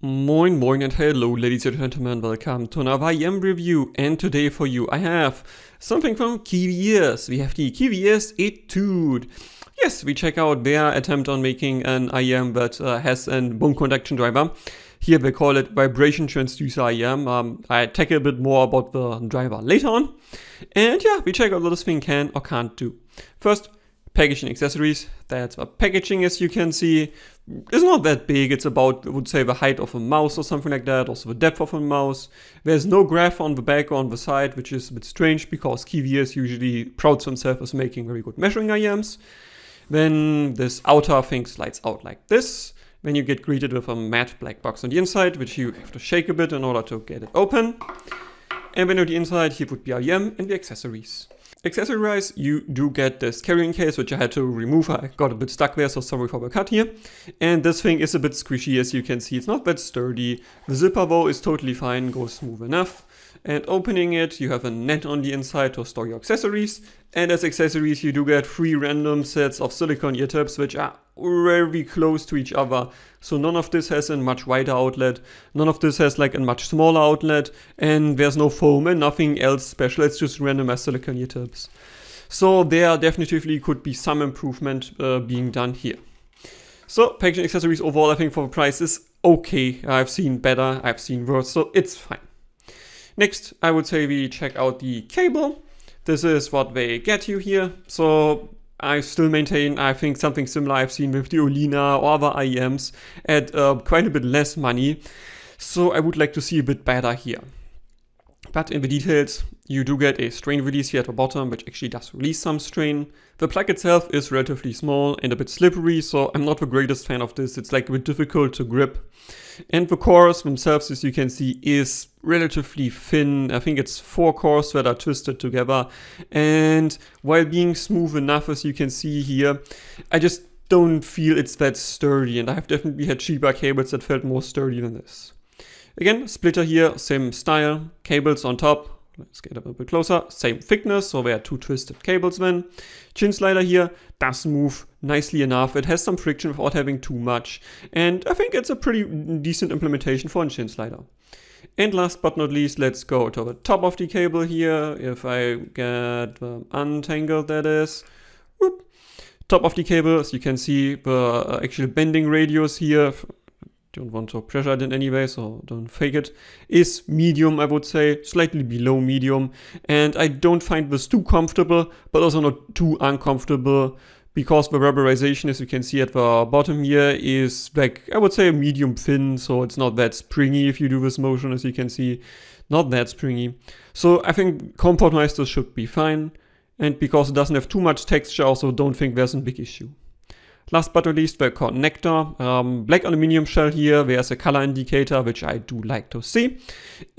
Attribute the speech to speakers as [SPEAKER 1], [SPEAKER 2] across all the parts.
[SPEAKER 1] Moin moin and hello ladies and gentlemen, welcome to another IEM review, and today for you I have something from Kiwi Ears. We have the Kiwi Ears Etudè. Yes, we check out their attempt on making an IEM that has a bone conduction driver. Here they call it vibration transducer IEM. I tackle a bit more about the driver later on. And yeah, we check out what this thing can or can't do. First, packaging accessories. That's what packaging, as you can see, is not that big. It's about, I would say, the height of a mouse or something like that, also the depth of a mouse. There's no graph on the back or on the side, which is a bit strange because Kiwi Ears usually prouds himself as making very good measuring IEMs. Then this outer thing slides out like this. Then you get greeted with a matte black box on the inside, which you have to shake a bit in order to get it open. And then on the inside, here would be IEM and the accessories. Accessory-wise, you do get this carrying case, which I had to remove. I got a bit stuck there, so sorry for the cut here. And this thing is a bit squishy, as you can see. It's not that sturdy. The zipper, though, is totally fine, goes smooth enough. And opening it, you have a net on the inside to store your accessories. And as accessories, you do get 3 random sets of silicone ear tips, which are very close to each other. So none of this has a much wider outlet, none of this has like a much smaller outlet, and there's no foam and nothing else special. It's just random as silicone ear tips. So there definitively could be some improvement being done here. So packaging accessories overall, I think for the price is okay. I've seen better, I've seen worse, so it's fine. Next, I would say we check out the cable. This is what they get you here. So I still maintain, I think something similar I've seen with the Olina or other IEMs at quite a bit less money. So I would like to see a bit better here. But in the details, you do get a strain release here at the bottom, which actually does release some strain. The plug itself is relatively small and a bit slippery, so I'm not the greatest fan of this. It's like a bit difficult to grip. And the cores themselves, as you can see, is relatively thin. I think it's 4 cores that are twisted together. And while being smooth enough, as you can see here, I just don't feel it's that sturdy. And I have definitely had cheaper cables that felt more sturdy than this. Again, splitter here, same style, cables on top. Let's get a little bit closer. Same thickness, so there are 2 twisted cables then. Chin slider here does move nicely enough. It has some friction without having too much. And I think it's a pretty decent implementation for a chin slider. And last but not least, let's go to the top of the cable here. If I get untangled, that is. Whoop. Top of the cable, as you can see, the actual bending radius here. Don't want to pressure it in any way, so don't fake it, is medium, I would say, slightly below medium. And I don't find this too comfortable, but also not too uncomfortable, because the rubberization, as you can see at the bottom here, is like, I would say, medium thin, so it's not that springy if you do this motion, as you can see, not that springy. So I think comfort-wise this should be fine, and because it doesn't have too much texture, I also don't think there's a big issue. Last but not least, the connector. Black aluminum shell here. There's a color indicator, which I do like to see.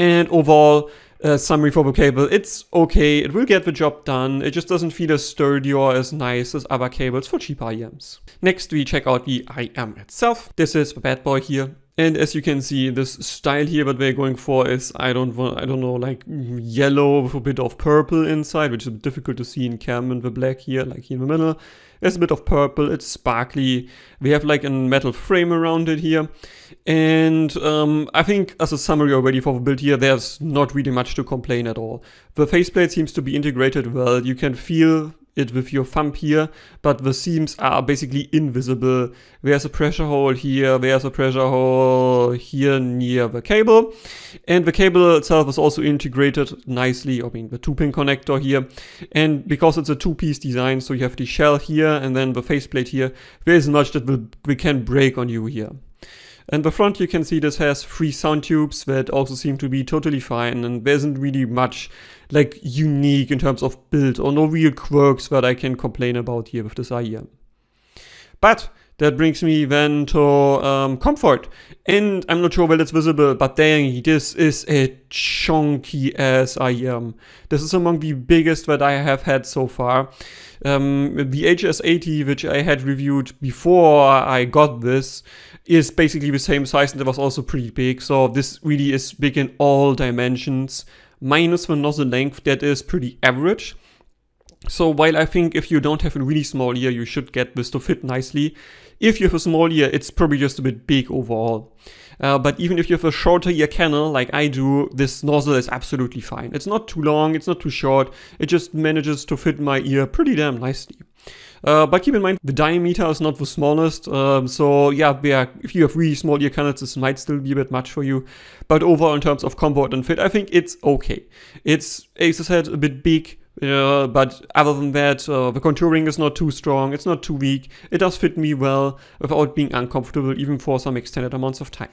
[SPEAKER 1] And overall, summary for the cable, it's okay. It will get the job done. It just doesn't feel as sturdy or as nice as other cables for cheaper IEMs. Next, we check out the IEM itself. This is the bad boy here. And as you can see, this style here that we're going for is, I don't know, like yellow with a bit of purple inside, which is difficult to see in cam in the black here, like here in the middle. There's a bit of purple, it's sparkly. We have like a metal frame around it here. And I think as a summary already for the build here, there's not really much to complain at all. The faceplate seems to be integrated well. You can feel it with your thumb here, but the seams are basically invisible. There's a pressure hole here, there's a pressure hole here near the cable. And the cable itself is also integrated nicely, I mean the 2-pin connector here. And because it's a 2-piece design, so you have the shell here and then the faceplate here, there isn't much that we can break on you here. And the front, you can see this has 3 sound tubes that also seem to be totally fine, and there isn't really much like unique in terms of build or no real quirks that I can complain about here with this IEM. But that brings me then to comfort, and I'm not sure whether it's visible, but dang, this is a chunky ass IEM. This is among the biggest that I have had so far. The HS80, which I had reviewed before I got this, is basically the same size and it was also pretty big. So this really is big in all dimensions, minus the nozzle length that is pretty average. So while I think if you don't have a really small ear, you should get this to fit nicely, If you have a small ear, it's probably just a bit big overall. But even if you have a shorter ear canal, like I do, this nozzle is absolutely fine. It's not too long, it's not too short, it just manages to fit my ear pretty damn nicely. But keep in mind, the diameter is not the smallest, so yeah, if you have really small ear canals, this might still be a bit much for you. But overall, in terms of comfort and fit, I think it's okay. It's, as I said, a bit big, but other than that, the contouring is not too strong, it's not too weak, it does fit me well without being uncomfortable, even for some extended amounts of time.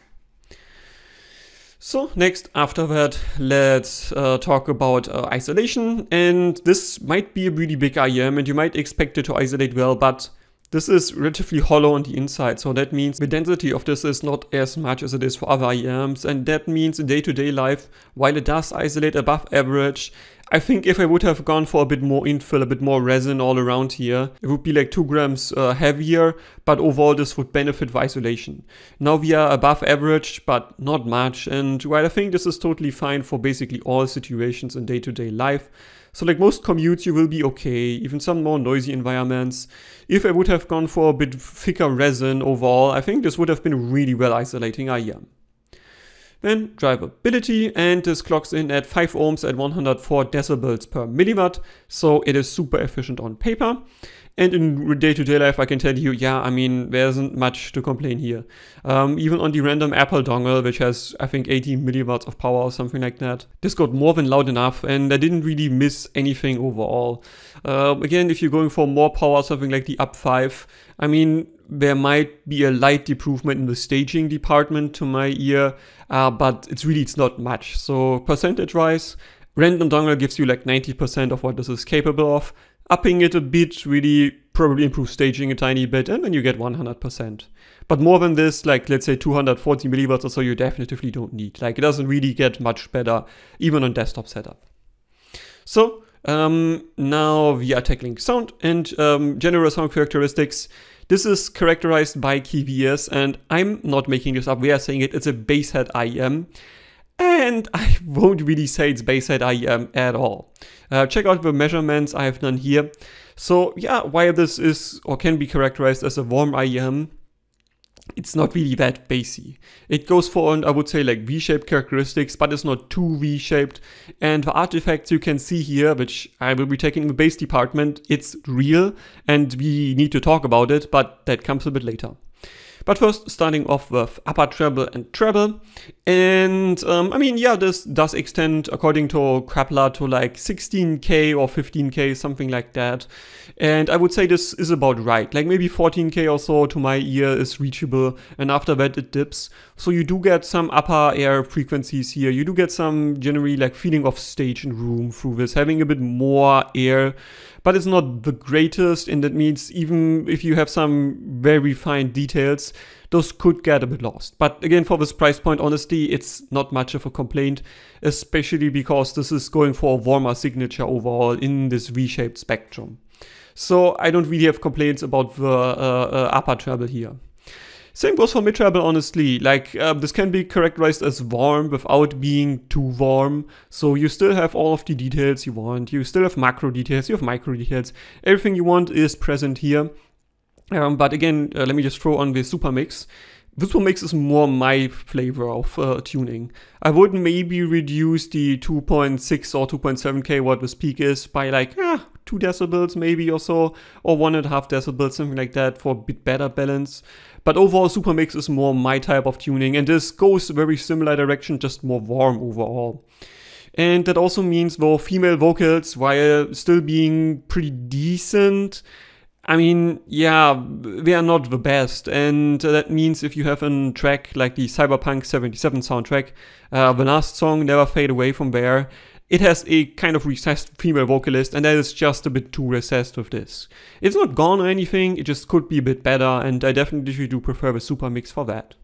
[SPEAKER 1] So next, after that, let's talk about isolation, and this might be a really big IEM and you might expect it to isolate well, but this is relatively hollow on the inside, so that means the density of this is not as much as it is for other IEMs, and that means in day-to-day life, while it does isolate above average, I think if I would have gone for a bit more infill, a bit more resin all around here, it would be like 2 grams heavier, but overall this would benefit for isolation. Now we are above average, but not much, and while I think this is totally fine for basically all situations in day-to-day life, so like most commutes you will be okay, even some more noisy environments. If I would have gone for a bit thicker resin overall, I think this would have been really well isolating IEM. Then drivability, and this clocks in at 5 ohms at 104 decibels per milliwatt, so it is super efficient on paper. And in day-to-day life, I can tell you, yeah, I mean, there isn't much to complain here. Even on the random Apple dongle, which has, I think, 80 milliwatts of power or something like that, this got more than loud enough, and I didn't really miss anything overall. Again, if you're going for more power, something like the Up-5, I mean, there might be a light improvement in the staging department to my ear, but it's not much. So percentage-wise, random dongle gives you like 90% of what this is capable of. Upping it a bit really probably improves staging a tiny bit, and then you get 100%. But more than this, like let's say 240 milliwatts or so, you definitively don't need. Like it doesn't really get much better, even on desktop setup. So now we are tackling sound and general sound characteristics. This is characterized by Kiwi Ears, and I'm not making this up, we are saying it, it's a basshead IEM. And I won't really say it's basshead IEM at all. Check out the measurements I have done here. So yeah, while this is or can be characterized as a warm IEM, it's not really that bassy. It goes for, I would say, like V-shaped characteristics, but it's not too V-shaped. And the artifacts you can see here, which I will be taking in the bass department, it's real and we need to talk about it, but that comes a bit later. But first, starting off with upper treble and treble. And I mean, yeah, this does extend, according to Krappler, to like 16K or 15K, something like that. And I would say this is about right. Like maybe 14K or so to my ear is reachable, and after that it dips. So you do get some upper air frequencies here. You do get some generally like feeling of stage and room through this, having a bit more air. But it's not the greatest, and that means even if you have some very fine details, those could get a bit lost. But again, for this price point, honestly, it's not much of a complaint, especially because this is going for a warmer signature overall in this V-shaped spectrum. So I don't really have complaints about the upper treble here. Same goes for mid-treble, honestly. Like, this can be characterized as warm without being too warm. So you still have all of the details you want. You still have macro details, you have micro details. Everything you want is present here. But again, let me just throw on the super mix. The super mix is more my flavor of tuning. I would maybe reduce the 2.6 or 2.7K what this peak is by like 2 decibels maybe or so, or 1.5 decibels, something like that, for a bit better balance. But overall, super mix is more my type of tuning, and this goes a very similar direction, just more warm overall. And that also means though female vocals, while still being pretty decent, I mean, yeah, they are not the best, and that means if you have a track like the Cyberpunk 77 soundtrack, the last song, Never Fade Away From There, it has a kind of recessed female vocalist, and that is just a bit too recessed with this. It's not gone or anything, it just could be a bit better, and I definitely do prefer the super mix for that.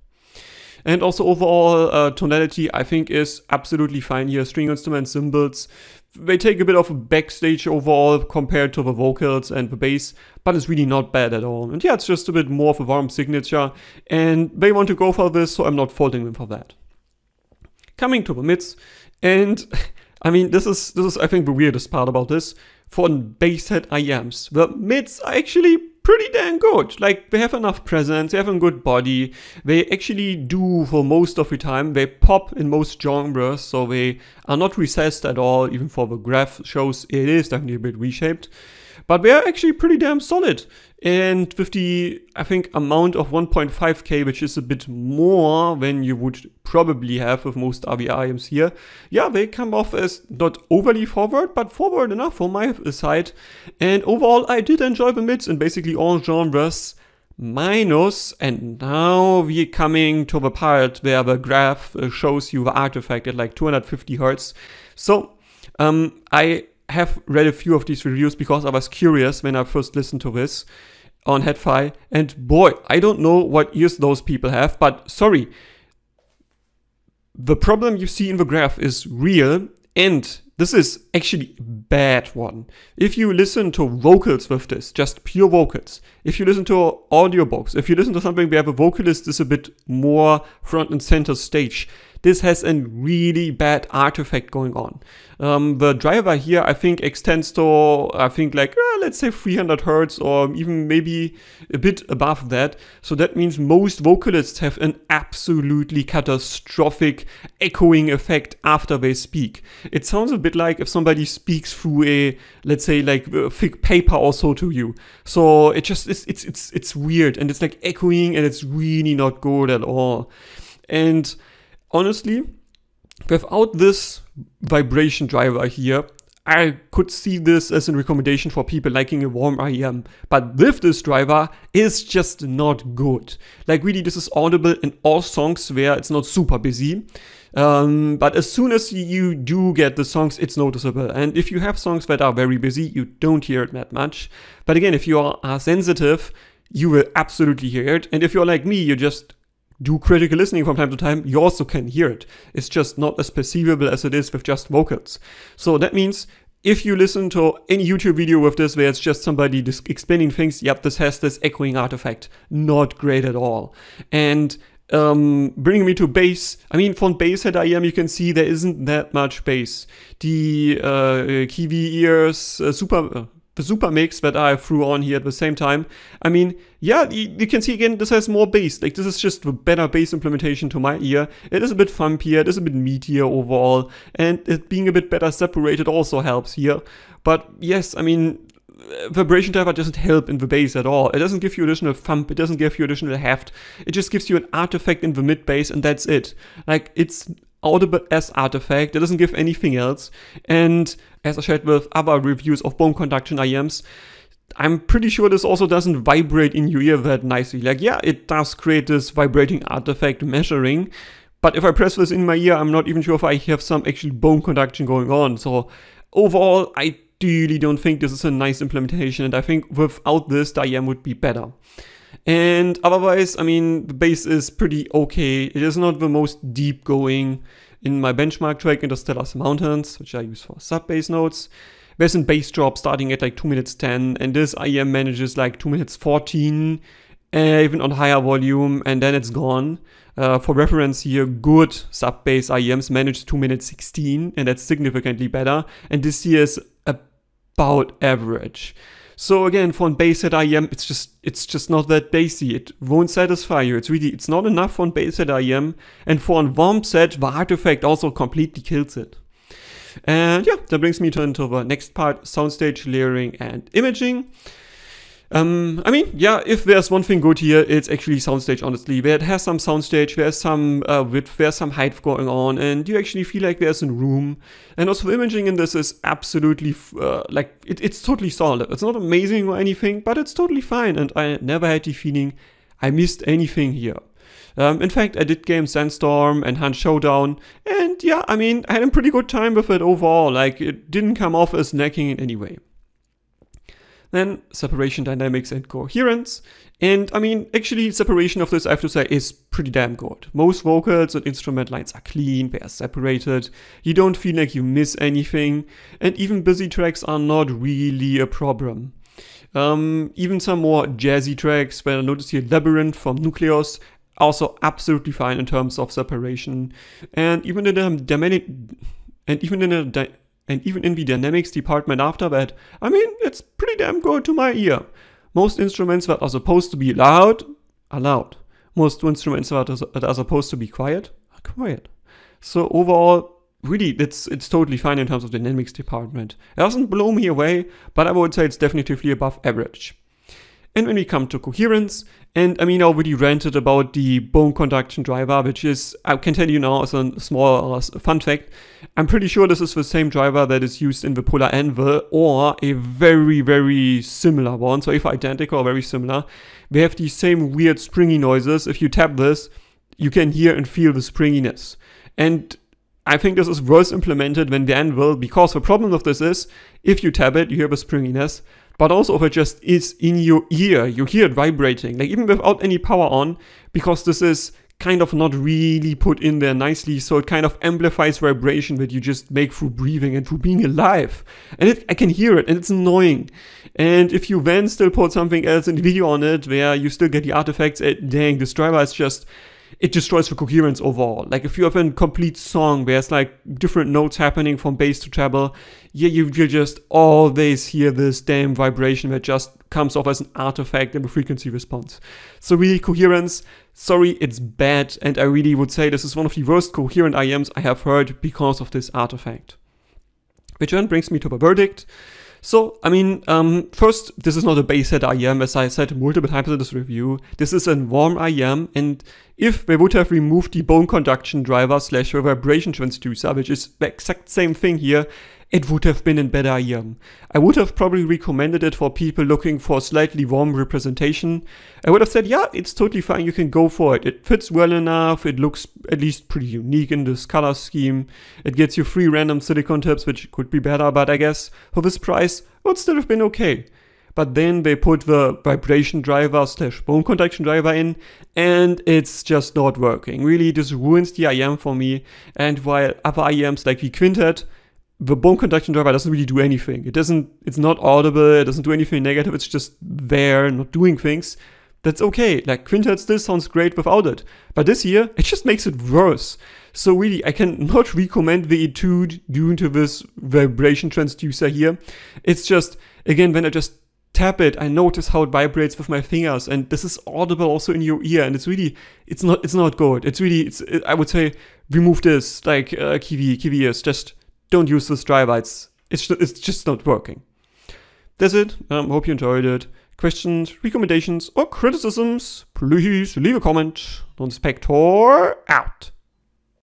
[SPEAKER 1] And also overall, tonality I think is absolutely fine here. String instruments, cymbals, they take a bit of a backstage overall compared to the vocals and the bass, but it's really not bad at all. And yeah, it's just a bit more of a warm signature, and they want to go for this, so I'm not faulting them for that. Coming to the mids, and I mean, this is I think the weirdest part about this. For basshead IEMs, the mids are actually pretty damn good. Like, they have enough presence, they have a good body, they actually do for most of the time, they pop in most genres, so they are not recessed at all. Even for the graph shows, it is definitely a bit reshaped. But they are actually pretty damn solid. And with the, I think, amount of 1.5K, which is a bit more than you would probably have with most other IEMs here, yeah, they come off as not overly forward, but forward enough for my side. And overall, I did enjoy the mids in basically all genres, minus, and now we're coming to the part where the graph shows you the artifact at like 250 Hertz. So, I have read a few of these reviews because I was curious when I first listened to this on HeadFi, and boy, I don't know what ears those people have, but sorry, the problem you see in the graph is real, and this is actually a bad one. If you listen to vocals with this, just pure vocals, if you listen to audiobooks, if you listen to something where the vocalist is a bit more front and center stage, this has a really bad artifact going on. The driver here, I think, extends to, I think, like, let's say 300 Hertz or even maybe a bit above that. So that means most vocalists have an absolutely catastrophic echoing effect after they speak. It sounds a bit like if somebody speaks through a, let's say, like a thick paper or so to you. So it just, it's weird, and it's like echoing, and it's really not good at all. And honestly, without this vibration driver here, I could see this as a recommendation for people liking a warm IEM. But with this driver, it's just not good. Like, really, this is audible in all songs where it's not super busy. But as soon as you do get the songs, it's noticeable. And if you have songs that are very busy, you don't hear it that much. But again, if you are sensitive, you will absolutely hear it. And if you're like me, you just do critical listening from time to time, you also can hear it. It's just not as perceivable as it is with just vocals. So that means if you listen to any YouTube video with this where it's just somebody explaining things, yep, this has this echoing artifact. Not great at all. And bringing me to bass, I mean, from bass at IEM, you can see there isn't that much bass. The Kiwi Ears the super mix that I threw on here at the same time, I mean, yeah, you can see again, this has more bass. Like, this is just a better bass implementation to my ear. It is a bit thumpier, it is a bit meatier overall, and it being a bit better separated also helps here. But yes, I mean, vibration driver doesn't help in the bass at all. It doesn't give you additional thump, it doesn't give you additional heft. It just gives you an artifact in the mid bass, and that's it. Like, it's audible as artifact, it doesn't give anything else. And as I shared with other reviews of bone conduction IEMs, I'm pretty sure this also doesn't vibrate in your ear that nicely. Like, yeah, it does create this vibrating artifact measuring, but if I press this in my ear, I'm not even sure if I have some actual bone conduction going on. So overall, I really don't think this is a nice implementation, and I think without this, the IEM would be better. And otherwise, I mean, the bass is pretty okay. It is not the most deep going. In my benchmark track, Interstellar's Mountains, which I use for sub-bass notes, there's a bass drop starting at like 2 minutes 10, and this IEM manages like 2 minutes 14, even on higher volume, and then it's gone. For reference here, good sub-bass IEMs manage 2 minutes 16, and that's significantly better, and this here is about average. So again, for a bass at IEM, it's just not that bassy. It won't satisfy you. It's not enough for a bass at IEM. And for a warm set, the artifact also completely kills it. And yeah, that brings me into the next part, soundstage, layering, and imaging. I mean, yeah, if there's one thing good here, it's actually soundstage, honestly. Where it has some soundstage, there's some width, there's some height going on, and you actually feel like there's a room. And also the imaging in this is absolutely, like, it's totally solid. It's not amazing or anything, but it's totally fine, and I never had the feeling I missed anything here. In fact, I did game Sandstorm and Hunt Showdown, and yeah, I mean, I had a pretty good time with it overall. Like, it didn't come off as lacking in any way. Then separation dynamics and coherence. And I mean, actually separation of this, I have to say, is pretty damn good. Most vocals and instrument lines are clean, they are separated. You don't feel like you miss anything. And even busy tracks are not really a problem. Even some more jazzy tracks, where I notice here Labyrinth from Nucleus, also absolutely fine in terms of separation. And even in the dynamics department after that, I mean, it's pretty damn good to my ear. Most instruments that are supposed to be loud are loud. Most instruments that are supposed to be quiet are quiet. So overall, really, it's totally fine in terms of the dynamics department. It doesn't blow me away, but I would say it's definitively above average. And when we come to coherence, and I mean, I already ranted about the bone conduction driver, which is, I can tell you now as a small fun fact, I'm pretty sure this is the same driver that is used in the Polar Anvil, or a very, very similar one. So if identical or very similar, they have these same weird springy noises. If you tap this, you can hear and feel the springiness. And I think this is worse implemented than the Anvil, because the problem of this is, if you tap it, you hear the springiness, but also if it just is in your ear, you hear it vibrating, like even without any power on, because this is kind of not really put in there nicely, so it kind of amplifies vibration that you just make through breathing and through being alive. And I can hear it, and it's annoying. And if you then still put something else in the video on it, where you still get the artifacts, dang, this driver is just, it destroys the coherence overall. Like if you have a complete song where it's like different notes happening from bass to treble, yeah, you just always hear this damn vibration that just comes off as an artifact in the frequency response. So really, coherence, sorry, it's bad, and I really would say this is one of the worst coherent IEMs I have heard because of this artifact. Which then brings me to the verdict. So, I mean, first, this is not a bass head IEM, as I said multiple times in this review. This is a warm IEM, and if they would have removed the bone conduction driver / the vibration transducer, which is the exact same thing here, it would have been a better IEM. I would have probably recommended it for people looking for slightly warm representation. I would have said, yeah, it's totally fine, you can go for it. It fits well enough, it looks at least pretty unique in this color scheme. It gets you 3 random silicone tips, which could be better, but I guess for this price, it would still have been okay. But then they put the vibration driver / bone conduction driver in, and it's just not working. Really, this ruins the IEM for me. And while other IEMs like the Quintet, the bone conduction driver doesn't really do anything. It's not audible, it doesn't do anything negative, it's just there, not doing things. That's okay. Like, Quintet still sounds great without it. But this here, it just makes it worse. So really, I cannot recommend the Etude due to this vibration transducer here. It's just, again, when I just tap it, I notice how it vibrates with my fingers, and this is audible also in your ear, and it's really, it's not good. It's really, I would say, remove this, like Kiwi Ears, just don't use this driver, it's just not working. That's it, hope you enjoyed it. Questions, recommendations, or criticisms, please leave a comment. Non-Spector out.